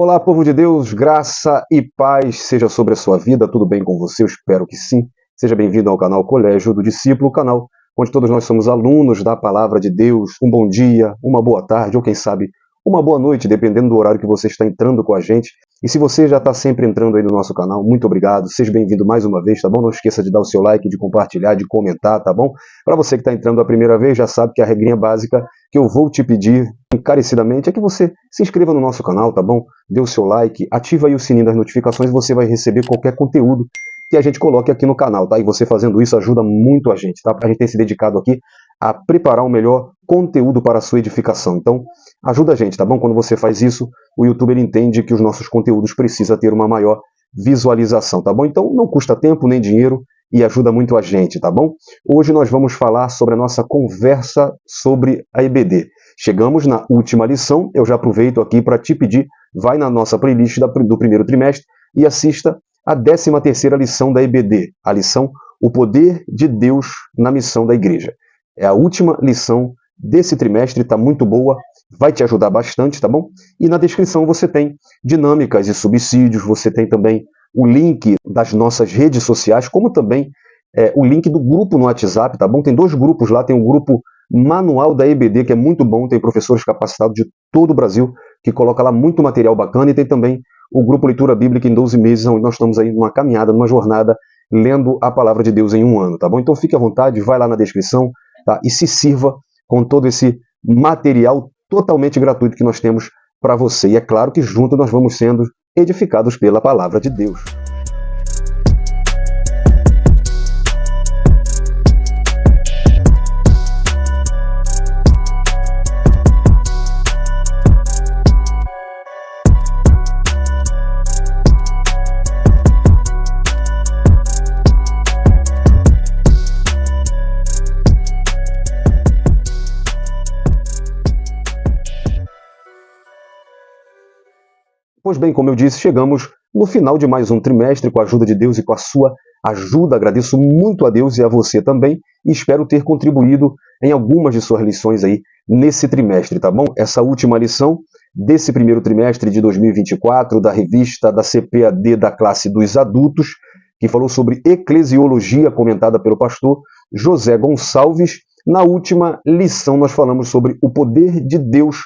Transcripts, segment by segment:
Olá, povo de Deus, graça e paz seja sobre a sua vida, tudo bem com você? Eu espero que sim. Seja bem-vindo ao canal Colégio do Discípulo, canal onde todos nós somos alunos da Palavra de Deus. Um bom dia, uma boa tarde ou quem sabe uma boa noite, dependendo do horário que você está entrando com a gente. E se você já está sempre entrando aí no nosso canal, muito obrigado, seja bem-vindo mais uma vez, tá bom? Não esqueça de dar o seu like, de compartilhar, de comentar, tá bom? Para você que está entrando a primeira vez, já sabe que a regrinha básica que eu vou te pedir encarecidamente é que você se inscreva no nosso canal, tá bom? Dê o seu like, ativa aí o sininho das notificações e você vai receber qualquer conteúdo que a gente coloque aqui no canal, tá? E você fazendo isso ajuda muito a gente, tá? A gente tem se dedicado aqui a preparar o melhor conteúdo para a sua edificação. Então, ajuda a gente, tá bom? Quando você faz isso, o YouTube ele entende que os nossos conteúdos precisam ter uma maior visualização, tá bom? Então, não custa tempo nem dinheiro e ajuda muito a gente, tá bom? Hoje nós vamos falar sobre a nossa conversa sobre a EBD. Chegamos na última lição, eu já aproveito aqui para te pedir, vai na nossa playlist do primeiro trimestre e assista a 13ª lição da EBD, a lição O Poder de Deus na Missão da Igreja. É a última lição desse trimestre, está muito boa, vai te ajudar bastante, tá bom? E na descrição você tem dinâmicas e subsídios, você tem também o link das nossas redes sociais, como também o link do grupo no WhatsApp, tá bom? Tem 2 grupos lá, tem o grupo Manual da EBD, que é muito bom, tem professores capacitados de todo o Brasil, que coloca lá muito material bacana, e tem também o grupo Leitura Bíblica em 12 meses, onde nós estamos aí numa caminhada, numa jornada, lendo a Palavra de Deus em um ano, tá bom? Então fique à vontade, vai lá na descrição, tá? E se sirva com todo esse material totalmente gratuito que nós temos para você. E é claro que juntos nós vamos sendo edificados pela Palavra de Deus. Pois bem, como eu disse, chegamos no final de mais um trimestre com a ajuda de Deus e com a sua ajuda. Agradeço muito a Deus e a você também e espero ter contribuído em algumas de suas lições aí nesse trimestre, tá bom? Essa última lição desse primeiro trimestre de 2024 da revista da CPAD da classe dos adultos, que falou sobre eclesiologia, comentada pelo pastor José Gonçalves. Na última lição nós falamos sobre o poder de Deus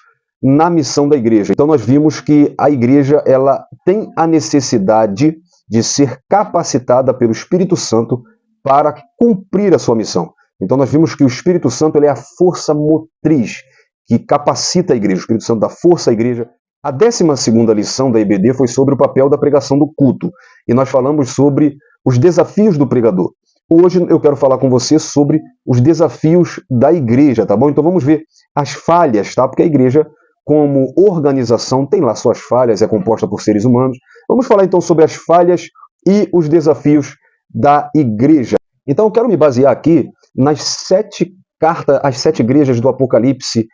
na missão da igreja. Então nós vimos que a igreja ela tem a necessidade de ser capacitada pelo Espírito Santo para cumprir a sua missão. Então nós vimos que o Espírito Santo ele é a força motriz que capacita a igreja. O Espírito Santo dá força à igreja. A 12ª lição da EBD foi sobre o papel da pregação do culto. E nós falamos sobre os desafios do pregador. Hoje eu quero falar com você sobre os desafios da igreja, tá bom? Então vamos ver as falhas, tá? Porque a igreja como organização, tem lá suas falhas, é composta por seres humanos. Vamos falar então sobre as falhas e os desafios da igreja. Então eu quero me basear aqui nas 7 cartas, as 7 igrejas do Apocalipse,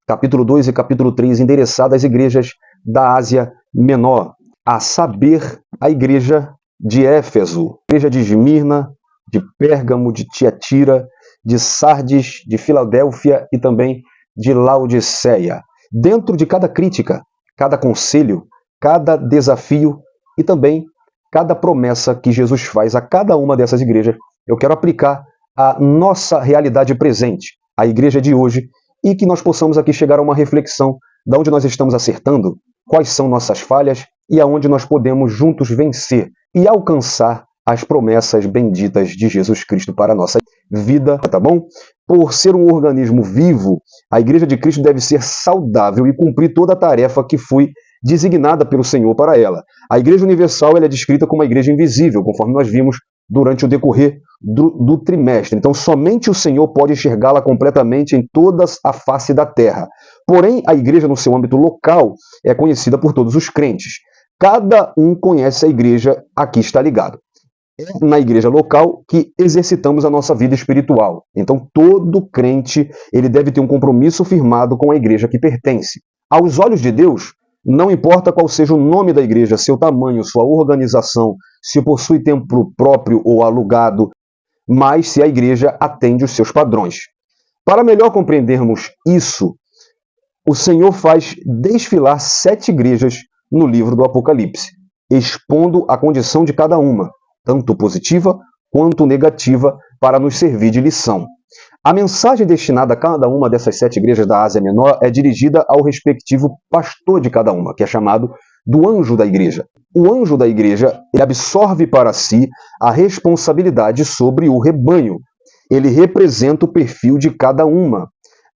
capítulo 2 e capítulo 3, endereçadas às igrejas da Ásia Menor, a saber, a igreja de Éfeso, a igreja de Esmirna, de Pérgamo, de Tiatira, de Sardes, de Filadélfia e também de Laodiceia. Dentro de cada crítica, cada conselho, cada desafio e também cada promessa que Jesus faz a cada uma dessas igrejas, eu quero aplicar a nossa realidade presente, a igreja de hoje, e que nós possamos aqui chegar a uma reflexão de onde nós estamos acertando, quais são nossas falhas e aonde nós podemos juntos vencer e alcançar as promessas benditas de Jesus Cristo para a nossa vida, tá bom? Por ser um organismo vivo, a Igreja de Cristo deve ser saudável e cumprir toda a tarefa que foi designada pelo Senhor para ela. A Igreja Universal ela é descrita como uma igreja invisível, conforme nós vimos durante o decorrer do trimestre. Então, somente o Senhor pode enxergá-la completamente em toda a face da terra. Porém, a igreja no seu âmbito local é conhecida por todos os crentes. Cada um conhece a igreja a que está ligado. É na igreja local que exercitamos a nossa vida espiritual. Então, todo crente ele deve ter um compromisso firmado com a igreja que pertence. Aos olhos de Deus, não importa qual seja o nome da igreja, seu tamanho, sua organização, se possui templo próprio ou alugado, mas se a igreja atende os seus padrões. Para melhor compreendermos isso, o Senhor faz desfilar 7 igrejas no livro do Apocalipse, expondo a condição de cada uma, tanto positiva quanto negativa, para nos servir de lição. A mensagem destinada a cada uma dessas 7 igrejas da Ásia Menor é dirigida ao respectivo pastor de cada uma, que é chamado do anjo da igreja. O anjo da igreja absorve para si a responsabilidade sobre o rebanho. Ele representa o perfil de cada uma.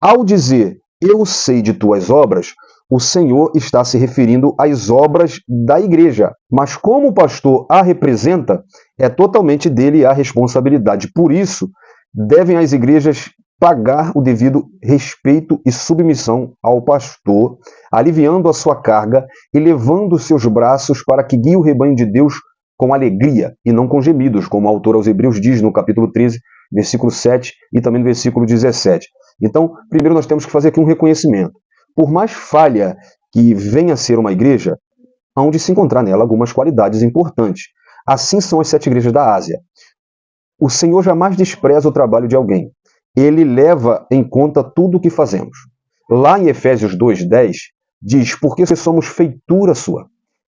Ao dizer, eu sei de tuas obras, o Senhor está se referindo às obras da igreja. Mas como o pastor a representa, é totalmente dele a responsabilidade. Por isso, devem as igrejas pagar o devido respeito e submissão ao pastor, aliviando a sua carga e levando seus braços para que guie o rebanho de Deus com alegria e não com gemidos, como o autor aos Hebreus diz no capítulo 13, versículo 7 e também no versículo 17. Então, primeiro nós temos que fazer aqui um reconhecimento. Por mais falha que venha a ser uma igreja, há onde se encontrar nela algumas qualidades importantes. Assim são as 7 igrejas da Ásia. O Senhor jamais despreza o trabalho de alguém. Ele leva em conta tudo o que fazemos. Lá em Efésios 2:10, diz, porque somos feitura sua,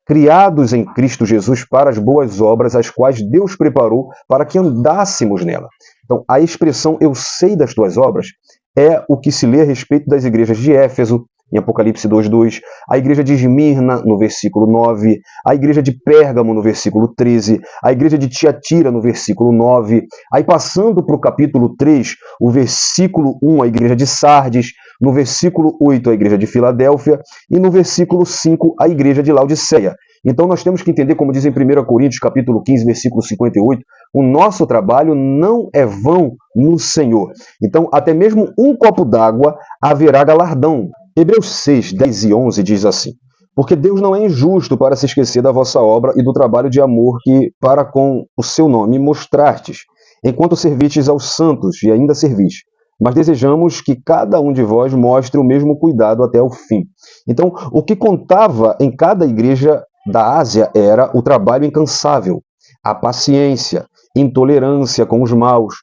criados em Cristo Jesus para as boas obras, as quais Deus preparou para que andássemos nela. Então, a expressão eu sei das tuas obras é o que se lê a respeito das igrejas de Éfeso, em Apocalipse 2:2, a igreja de Esmirna, no versículo 9, a igreja de Pérgamo, no versículo 13, a igreja de Tiatira, no versículo 9, aí passando para o capítulo 3, o versículo 1, a igreja de Sardes, no versículo 8, a igreja de Filadélfia, e no versículo 5, a igreja de Laodiceia. Então nós temos que entender, como diz em 1 Coríntios, capítulo 15, versículo 58, o nosso trabalho não é vão no Senhor. Então, até mesmo um copo d'água haverá galardão. Hebreus 6, 10 e 11 diz assim, porque Deus não é injusto para se esquecer da vossa obra e do trabalho de amor que, para com o seu nome, mostrastes, enquanto servistes aos santos e ainda servis. Mas desejamos que cada um de vós mostre o mesmo cuidado até o fim. Então, o que contava em cada igreja da Ásia era o trabalho incansável, a paciência, intolerância com os maus,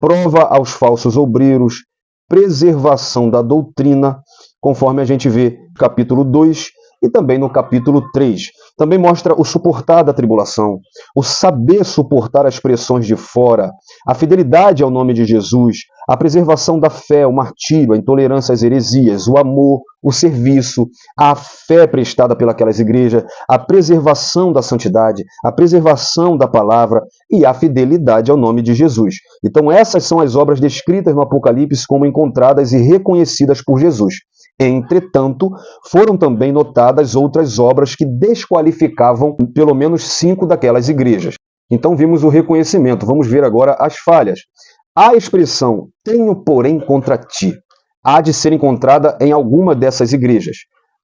prova aos falsos obreiros, preservação da doutrina, conforme a gente vê no capítulo 2 e também no capítulo 3. Também mostra o suportar da tribulação, o saber suportar as pressões de fora, a fidelidade ao nome de Jesus, a preservação da fé, o martírio, a intolerância às heresias, o amor, o serviço, a fé prestada pelas igrejas, a preservação da santidade, a preservação da palavra e a fidelidade ao nome de Jesus. Então essas são as obras descritas no Apocalipse como encontradas e reconhecidas por Jesus. Entretanto, foram também notadas outras obras que desqualificavam pelo menos 5 daquelas igrejas. Então vimos o reconhecimento, vamos ver agora as falhas. A expressão tenho porém contra ti há de ser encontrada em alguma dessas igrejas.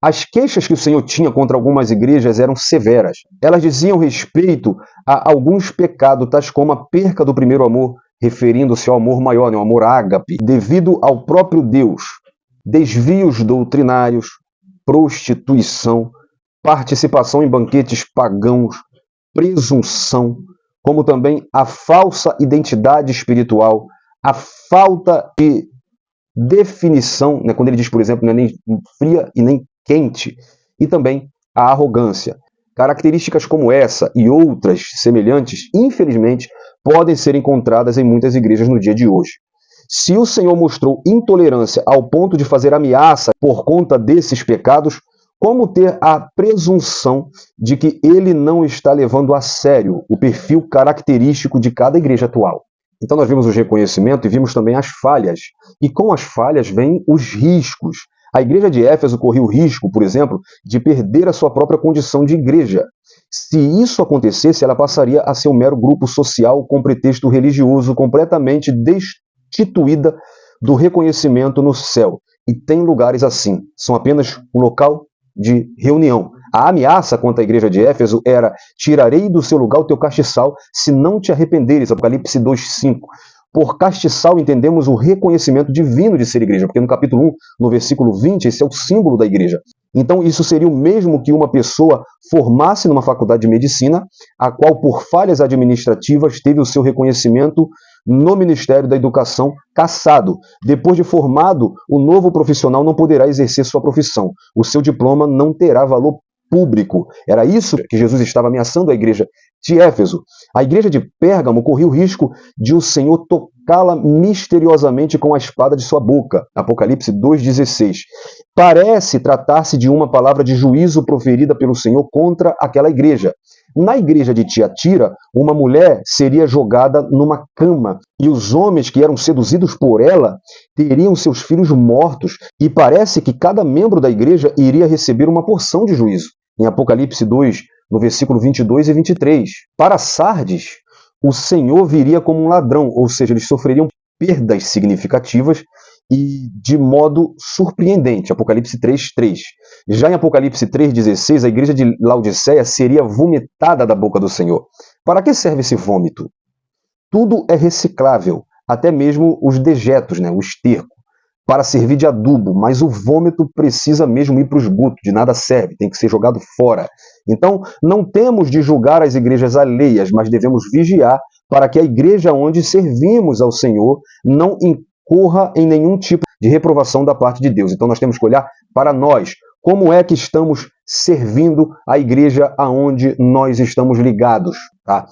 As queixas que o Senhor tinha contra algumas igrejas eram severas. Elas diziam respeito a alguns pecados, tais como a perca do primeiro amor, referindo-se ao amor maior, o amor ágape, devido ao próprio Deus. Desvios doutrinários, prostituição, participação em banquetes pagãos, presunção, como também a falsa identidade espiritual, a falta de definição, quando ele diz, por exemplo, não é nem fria e nem quente, e também a arrogância. Características como essa e outras semelhantes, infelizmente, podem ser encontradas em muitas igrejas no dia de hoje. Se o Senhor mostrou intolerância ao ponto de fazer ameaça por conta desses pecados, como ter a presunção de que ele não está levando a sério o perfil característico de cada igreja atual? Então nós vimos o reconhecimento e vimos também as falhas. E com as falhas vêm os riscos. A igreja de Éfeso corria o risco, por exemplo, de perder a sua própria condição de igreja. Se isso acontecesse, ela passaria a ser um mero grupo social com pretexto religioso, completamente destituída do reconhecimento no céu. E tem lugares assim, são apenas um local de reunião. A ameaça contra a igreja de Éfeso era: tirarei do seu lugar o teu castiçal, se não te arrependeres. Apocalipse 2:5. Por castiçal entendemos o reconhecimento divino de ser igreja, porque no capítulo 1, no versículo 20, esse é o símbolo da igreja. Então isso seria o mesmo que uma pessoa formasse numa faculdade de medicina, a qual por falhas administrativas teve o seu reconhecimento no Ministério da Educação cassado. Depois de formado, o novo profissional não poderá exercer sua profissão. O seu diploma não terá valor público. Era isso que Jesus estava ameaçando a igreja de Éfeso. A igreja de Pérgamo corria o risco de o Senhor tocá-la misteriosamente com a espada de sua boca. Apocalipse 2,16. Parece tratar-se de uma palavra de juízo proferida pelo Senhor contra aquela igreja. Na igreja de Tiatira, uma mulher seria jogada numa cama e os homens que eram seduzidos por ela teriam seus filhos mortos, e parece que cada membro da igreja iria receber uma porção de juízo. Em Apocalipse 2, no versículo 22 e 23. Para Sardes, o Senhor viria como um ladrão, ou seja, eles sofreriam perdas significativas e de modo surpreendente. Apocalipse 3:3. Já em Apocalipse 3:16, a igreja de Laodiceia seria vomitada da boca do Senhor. Para que serve esse vômito? Tudo é reciclável, até mesmo os dejetos, o esterco, para servir de adubo, mas o vômito precisa mesmo ir para o esgoto, de nada serve, tem que ser jogado fora. Então, não temos de julgar as igrejas alheias, mas devemos vigiar para que a igreja onde servimos ao Senhor não incorra em nenhum tipo de reprovação da parte de Deus. Então, nós temos que olhar para nós. Como é que estamos servindo a igreja aonde nós estamos ligados? Tá?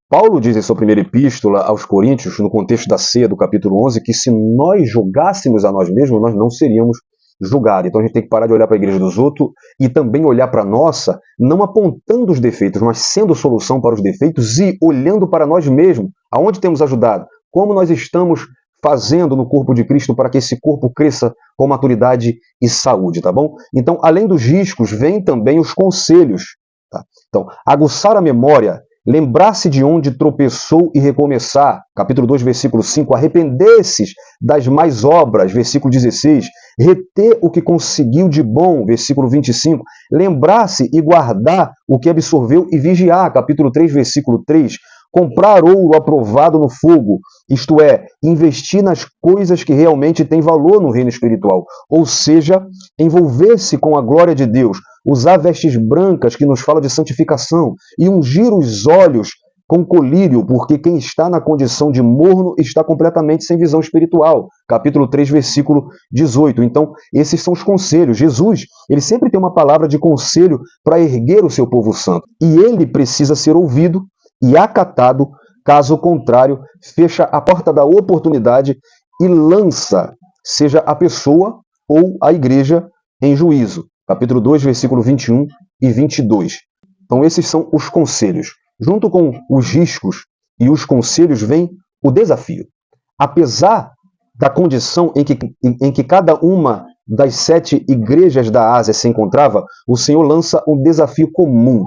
Paulo diz em sua primeira epístola aos Coríntios, no contexto da ceia do capítulo 11, que se nós julgássemos a nós mesmos, nós não seríamos julgados. Então a gente tem que parar de olhar para a igreja dos outros e também olhar para a nossa, não apontando os defeitos, mas sendo solução para os defeitos e olhando para nós mesmos, aonde temos ajudado, como nós estamos fazendo no corpo de Cristo para que esse corpo cresça com maturidade e saúde, tá bom? Então, além dos riscos, vem também os conselhos. Tá? Então, aguçar a memória, lembrar-se de onde tropeçou e recomeçar. Capítulo 2, versículo 5. Arrepender-se das más obras. Versículo 16. Reter o que conseguiu de bom. Versículo 25. Lembrar-se e guardar o que absorveu e vigiar. Capítulo 3, versículo 3. Comprar ouro aprovado no fogo, isto é, investir nas coisas que realmente têm valor no reino espiritual. Ou seja, envolver-se com a glória de Deus, usar vestes brancas, que nos fala de santificação, e ungir os olhos com colírio, porque quem está na condição de morno está completamente sem visão espiritual. Capítulo 3, versículo 18. Então, esses são os conselhos. Jesus, ele sempre tem uma palavra de conselho para erguer o seu povo santo. E ele precisa ser ouvido e acatado, caso contrário, fecha a porta da oportunidade e lança, seja a pessoa ou a igreja, em juízo. Capítulo 2, versículo 21 e 22. Então esses são os conselhos. Junto com os riscos e os conselhos vem o desafio. Apesar da condição em que cada uma das 7 igrejas da Ásia se encontrava, o Senhor lança um desafio comum: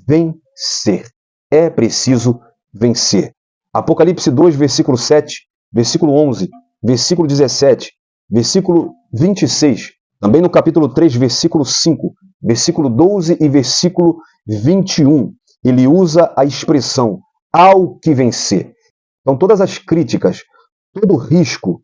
vencer. É preciso vencer. Apocalipse 2, versículo 7, versículo 11, versículo 17, versículo 26. Também no capítulo 3, versículo 5, versículo 12 e versículo 21. Ele usa a expressão ao que vencer. Então todas as críticas, todo o risco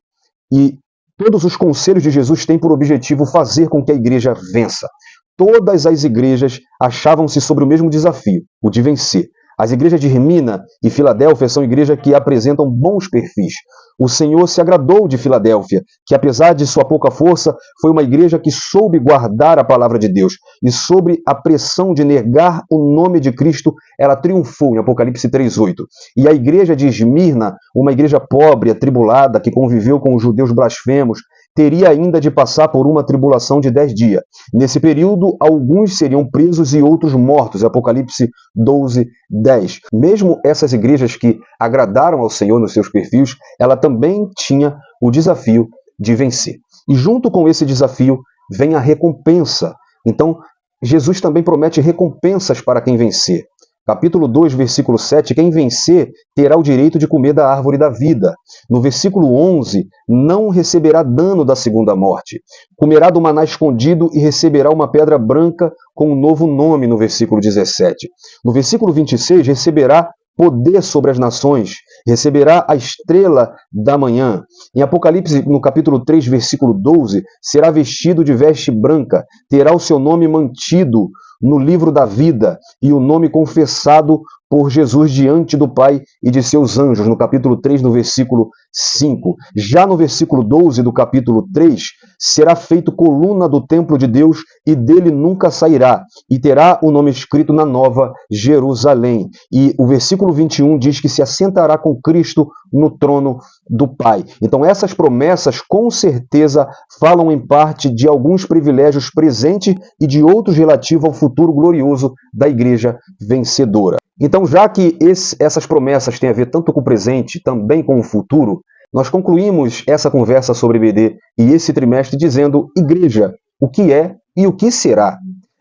e todos os conselhos de Jesus têm por objetivo fazer com que a igreja vença. Todas as igrejas achavam-se sobre o mesmo desafio, o de vencer. As igrejas de Esmirna e Filadélfia são igrejas que apresentam bons perfis. O Senhor se agradou de Filadélfia, que apesar de sua pouca força, foi uma igreja que soube guardar a palavra de Deus. E sobre a pressão de negar o nome de Cristo, ela triunfou em Apocalipse 3:8. E a igreja de Esmirna, uma igreja pobre, atribulada, que conviveu com os judeus blasfemos, teria ainda de passar por uma tribulação de 10 dias. Nesse período, alguns seriam presos e outros mortos. Apocalipse 12:10. Mesmo essas igrejas que agradaram ao Senhor nos seus perfis, ela também tinha o desafio de vencer. E junto com esse desafio vem a recompensa. Então, Jesus também promete recompensas para quem vencer. Capítulo 2, versículo 7, quem vencer terá o direito de comer da árvore da vida. No versículo 11, não receberá dano da segunda morte. Comerá do maná escondido e receberá uma pedra branca com um novo nome, no versículo 17. No versículo 26, receberá poder sobre as nações, receberá a estrela da manhã. Em Apocalipse, no capítulo 3, versículo 12, será vestido de veste branca, terá o seu nome mantido no livro da vida e o nome confessado por Jesus diante do Pai e de seus anjos, no capítulo 3, no versículo 5. Já no versículo 12 do capítulo 3, será feito coluna do templo de Deus e dele nunca sairá, e terá o nome escrito na nova Jerusalém. E o versículo 21 diz que se assentará com Cristo no trono do Pai. Então essas promessas com certeza falam em parte de alguns privilégios presentes e de outros relativos ao futuro glorioso da igreja vencedora. Então, já que essas promessas têm a ver tanto com o presente, também com o futuro, nós concluímos essa conversa sobre EBD e esse trimestre dizendo: igreja, o que é e o que será?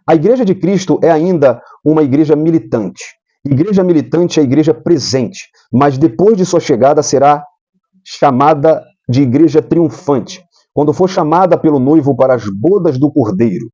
A Igreja de Cristo é ainda uma igreja militante. Igreja militante é a igreja presente, mas depois de sua chegada será chamada de igreja triunfante, quando for chamada pelo noivo para as bodas do Cordeiro.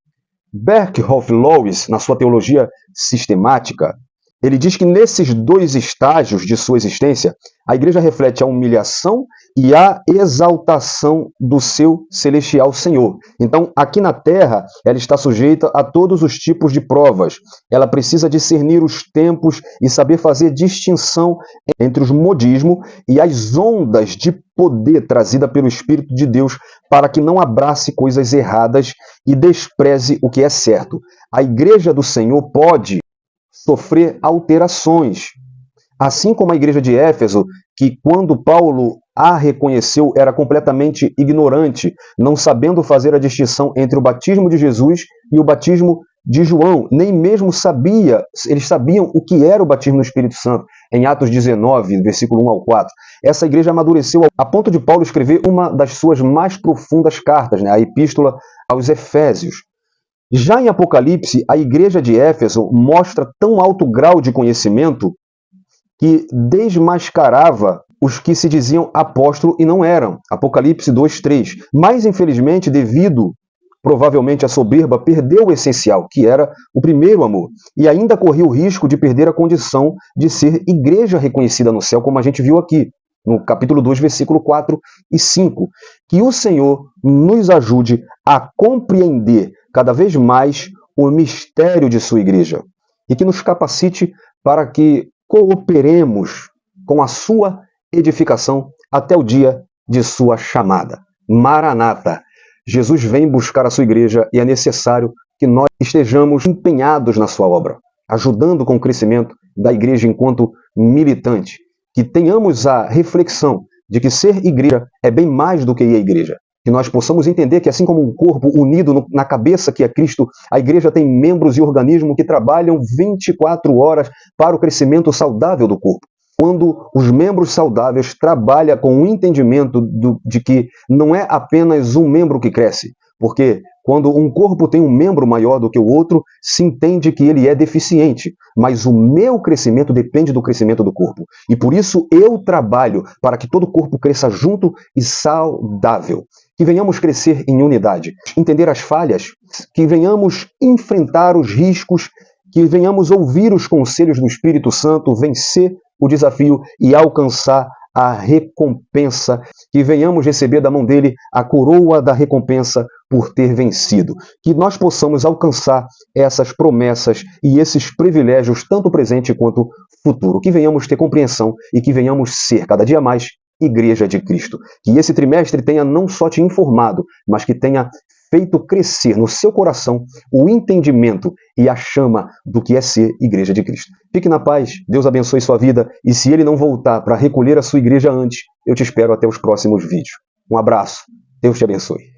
Berkhoff Lewis, na sua teologia sistemática, ele diz que nesses dois estágios de sua existência, a igreja reflete a humilhação e a exaltação do seu celestial Senhor. Então, aqui na terra, ela está sujeita a todos os tipos de provas. Ela precisa discernir os tempos e saber fazer distinção entre os modismos e as ondas de poder trazida pelo Espírito de Deus para que não abrace coisas erradas e despreze o que é certo. A igreja do Senhor pode sofrer alterações. Assim como a igreja de Éfeso, que quando Paulo a reconheceu era completamente ignorante, não sabendo fazer a distinção entre o batismo de Jesus e o batismo de João, nem mesmo eles sabiam o que era o batismo no Espírito Santo, em Atos 19, versículo 1 ao 4. Essa igreja amadureceu a ponto de Paulo escrever uma das suas mais profundas cartas, a Epístola aos Efésios. Já em Apocalipse, a igreja de Éfeso mostra tão alto grau de conhecimento que desmascarava os que se diziam apóstolo e não eram. Apocalipse 2:3. Mas, infelizmente, devido provavelmente à soberba, perdeu o essencial, que era o primeiro amor. E ainda corria o risco de perder a condição de ser igreja reconhecida no céu, como a gente viu aqui, no capítulo 2, versículo 4 e 5. Que o Senhor nos ajude a compreender cada vez mais o mistério de sua igreja e que nos capacite para que cooperemos com a sua edificação até o dia de sua chamada. Maranata! Jesus vem buscar a sua igreja e é necessário que nós estejamos empenhados na sua obra, ajudando com o crescimento da igreja enquanto militante, que tenhamos a reflexão de que ser igreja é bem mais do que ir à igreja. Que nós possamos entender que assim como um corpo unido na cabeça que é Cristo, a igreja tem membros e organismos que trabalham 24 horas para o crescimento saudável do corpo. Quando os membros saudáveis trabalham com o entendimento de que não é apenas um membro que cresce, porque quando um corpo tem um membro maior do que o outro, se entende que ele é deficiente, mas o meu crescimento depende do crescimento do corpo. E por isso eu trabalho para que todo o corpo cresça junto e saudável. Que venhamos crescer em unidade, entender as falhas, que venhamos enfrentar os riscos, que venhamos ouvir os conselhos do Espírito Santo, vencer o desafio e alcançar a recompensa, que venhamos receber da mão dele a coroa da recompensa por ter vencido. Que nós possamos alcançar essas promessas e esses privilégios, tanto presente quanto futuro. Que venhamos ter compreensão e que venhamos ser cada dia mais Igreja de Cristo. Que esse trimestre tenha não só te informado, mas que tenha feito crescer no seu coração o entendimento e a chama do que é ser Igreja de Cristo. Fique na paz, Deus abençoe sua vida e se ele não voltar para recolher a sua igreja antes, eu te espero até os próximos vídeos. Um abraço, Deus te abençoe.